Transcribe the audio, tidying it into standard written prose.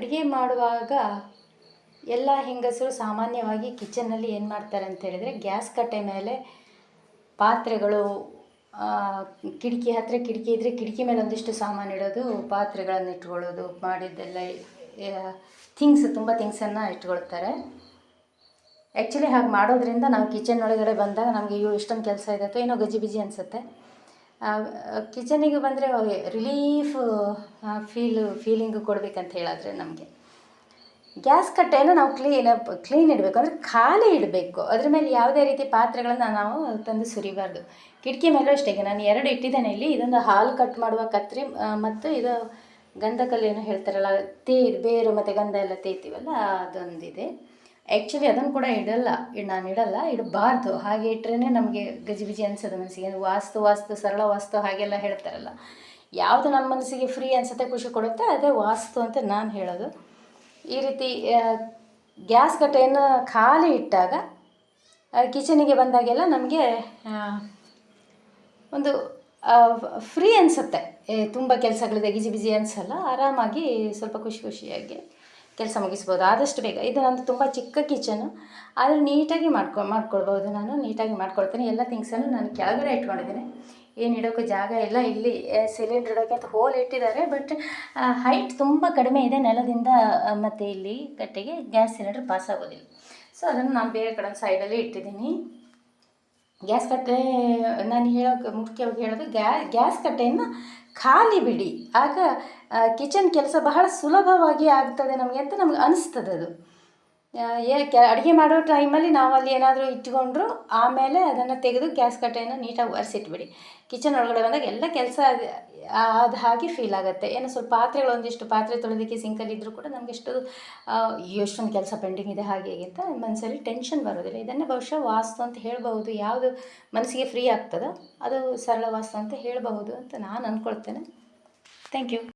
ಅಡುಗೆ ಮಾಡುವಾಗ ಎಲ್ಲ ಹೆಂಗಸರು ಸಾಮಾನ್ಯವಾಗಿ ಕಿಚನ್ನಲ್ಲಿ ಏನು ಮಾಡ್ತಾರೆ ಅಂತ ಹೇಳಿದರೆ, ಗ್ಯಾಸ್ ಕಟ್ಟೆ ಮೇಲೆ ಪಾತ್ರೆಗಳು, ಕಿಟಕಿ ಹತ್ತಿರ ಕಿಟಕಿ ಇದ್ದರೆ ಕಿಟಕಿ ಮೇಲೆ ಒಂದಿಷ್ಟು ಸಾಮಾನು ಇಡೋದು, ಪಾತ್ರೆಗಳನ್ನು ಇಟ್ಕೊಳ್ಳೋದು, ಮಾಡಿದ್ದೆಲ್ಲ ತುಂಬ ಥಿಂಗ್ಸನ್ನು ಇಟ್ಕೊಳ್ತಾರೆ. ಆ್ಯಕ್ಚುಲಿ ಹಾಗೆ ಮಾಡೋದ್ರಿಂದ ನಾವು ಕಿಚನ್ ಒಳಗಡೆ ಬಂದಾಗ ನಮಗೆ ಇಷ್ಟೊಂದು ಕೆಲಸ ಇದೆ ಅಥವಾ ಏನೋ ಗಜಿಬಿಜಿ ಅನಿಸುತ್ತೆ. ಕಿಚನಿಗೆ ಬಂದರೆ ರಿಲೀಫ್ ಫೀಲಿಂಗು ಕೊಡಬೇಕಂತ ಹೇಳಿದ್ರೆ ನಮಗೆ ಗ್ಯಾಸ್ ಕಟ್ಟೆಯನ್ನು ನಾವು ಕ್ಲೀನ್ ಇಡಬೇಕು, ಅಂದರೆ ಖಾಲಿ ಇಡಬೇಕು. ಅದ್ರ ಮೇಲೆ ಯಾವುದೇ ರೀತಿ ಪಾತ್ರೆಗಳನ್ನು ನಾವು ತಂದು ಸುರಿಬಾರ್ದು. ಕಿಟಕಿ ಮೇಲೂ ಅಷ್ಟೇ. ಈಗ ನಾನು 2 ಇಟ್ಟಿದ್ದೇನೆ ಇಲ್ಲಿ. ಇದೊಂದು ಹಾಲು ಕಟ್ ಮಾಡುವ ಕತ್ರಿ ಮತ್ತು ಇದು ಗಂಧಕಲ್ಲು ಏನೋ ಹೇಳ್ತಾರಲ್ಲ, ಬೇರು ಮತ್ತು ಗಂಧ ಎಲ್ಲ ತೇಯ್ತೀವಲ್ಲ, ಅದೊಂದಿದೆ. ಆ್ಯಕ್ಚುಲಿ ಅದನ್ನು ಕೂಡ ನಾನು ಇಡಲ್ಲ, ಇಡಬಾರ್ದು. ಹಾಗೆ ಇಟ್ಟರೆ ನಮಗೆ ಗಜಿಬಿಜಿ ಅನಿಸೋದು ಮನಸ್ಸಿಗೆ. ವಾಸ್ತು ಸರಳ ವಾಸ್ತು ಹಾಗೆಲ್ಲ ಹೇಳ್ತಾರಲ್ಲ, ಯಾವುದು ನಮ್ಮ ಮನಸ್ಸಿಗೆ ಫ್ರೀ ಅನಿಸುತ್ತೆ, ಖುಷಿ ಕೊಡುತ್ತೆ, ಅದೇ ವಾಸ್ತು ಅಂತ ನಾನು ಹೇಳೋದು. ಈ ರೀತಿ ಗ್ಯಾಸ್ ಕಟ್ಟೆಯನ್ನು ಖಾಲಿ ಇಟ್ಟಾಗ ಕಿಚನಿಗೆ ಬಂದಾಗೆಲ್ಲ ನಮಗೆ ಒಂದು ಫ್ರೀ ಅನಿಸುತ್ತೆ. ತುಂಬ ಕೆಲಸಗಳಿದೆ, ಗಿಜಿಬಿಜಿ ಅನಿಸಲ್ಲ. ಆರಾಮಾಗಿ ಸ್ವಲ್ಪ ಖುಷಿಯಾಗಿ ಕೆಲಸ ಮುಗಿಸ್ಬೋದು ಆದಷ್ಟು ಬೇಗ. ಇದು ನಂದು ತುಂಬ ಚಿಕ್ಕ ಕಿಚನು, ಆದರೆ ನೀಟಾಗಿ ಮಾಡ್ಕೊಳ್ಬೋದು. ನಾನು ನೀಟಾಗಿ ಮಾಡ್ಕೊಳ್ತೇನೆ. ಎಲ್ಲ ಥಿಂಗ್ಸನ್ನು ನಾನು ಕೆಳಗಡೆ ಇಟ್ಕೊಂಡಿದ್ದೀನಿ. ಏನು ಇಡೋಕ್ಕೂ ಜಾಗ ಇಲ್ಲ. ಇಲ್ಲಿ ಸಿಲಿಂಡ್ರ್ ಇಡೋಕ್ಕೆ ಅಂತ ಹೋಲ್ ಇಟ್ಟಿದ್ದಾರೆ, ಬಟ್ ಹೈಟ್ ತುಂಬ ಕಡಿಮೆ ಇದೆ ನೆಲದಿಂದ, ಮತ್ತು ಇಲ್ಲಿ ಕಟ್ಟೆಗೆ ಗ್ಯಾಸ್ ಸಿಲಿಂಡ್ರ್ ಪಾಸ್ ಆಗೋದಿಲ್ಲ. ಸೊ ಅದನ್ನು ನಾನು ಬೇರೆ ಕಡೆ ಸೈಡಲ್ಲಿ ಇಟ್ಟಿದ್ದೀನಿ. ಗ್ಯಾಸ್ ಕಟ್ಟೆ ನಾನು ಮುಖ್ಯವಾಗಿ ಹೇಳೋದು, ಗ್ಯಾಸ್ ಕಟ್ಟೆಯನ್ನು ಖಾಲಿ ಬಿಡಿ. ಆಗ ಕಿಚನ್ ಕೆಲಸ ಬಹಳ ಸುಲಭವಾಗಿ ಆಗ್ತದೆ ನಮಗೆ ಅಂತ ನಮ್ಗೆ ಅನಿಸ್ತದೆ. ಅದು ಅಡುಗೆ ಮಾಡೋ ಟೈಮಲ್ಲಿ ನಾವು ಅಲ್ಲಿ ಏನಾದರೂ ಇಟ್ಕೊಂಡ್ರು ಆಮೇಲೆ ಅದನ್ನು ತೆಗೆದು ಗ್ಯಾಸ್ ಕಟ್ಟೆಯನ್ನು ನೀಟಾಗಿ ಒರೆಸಿಟ್ಬಿಡಿ. ಕಿಚನ್ ಒಳಗಡೆ ಬಂದಾಗ ಎಲ್ಲ ಕೆಲಸ ಅದು ಹಾಗೆ ಫೀಲ್ ಆಗುತ್ತೆ. ಏನೋ ಸ್ವಲ್ಪ ಒಂದಿಷ್ಟು ಪಾತ್ರೆ ತೊಳೆದಕ್ಕೆ ಸಿಂಕಲ್ಲಿ ಇದ್ದರೂ ಕೂಡ ನಮಗೆ ಎಷ್ಟೊಂದು ಕೆಲಸ ಪೆಂಡಿಂಗ್ ಇದೆ ಹಾಗೆ ಹೀಗೆ ಅಂತ ಮನಸ್ಸಲ್ಲಿ ಟೆನ್ಷನ್ ಬರೋದಿಲ್ಲ. ಇದನ್ನೇ ಬಹುಶಃ ವಾಸ್ತು ಅಂತ ಹೇಳ್ಬಹುದು. ಯಾವುದು ಮನಸ್ಸಿಗೆ ಫ್ರೀ ಆಗ್ತದೋ ಅದು ಸರಳ ವಾಸ್ತು ಅಂತ ಹೇಳಬಹುದು ಅಂತ ನಾನು ಅಂದ್ಕೊಳ್ತೇನೆ. Thank you.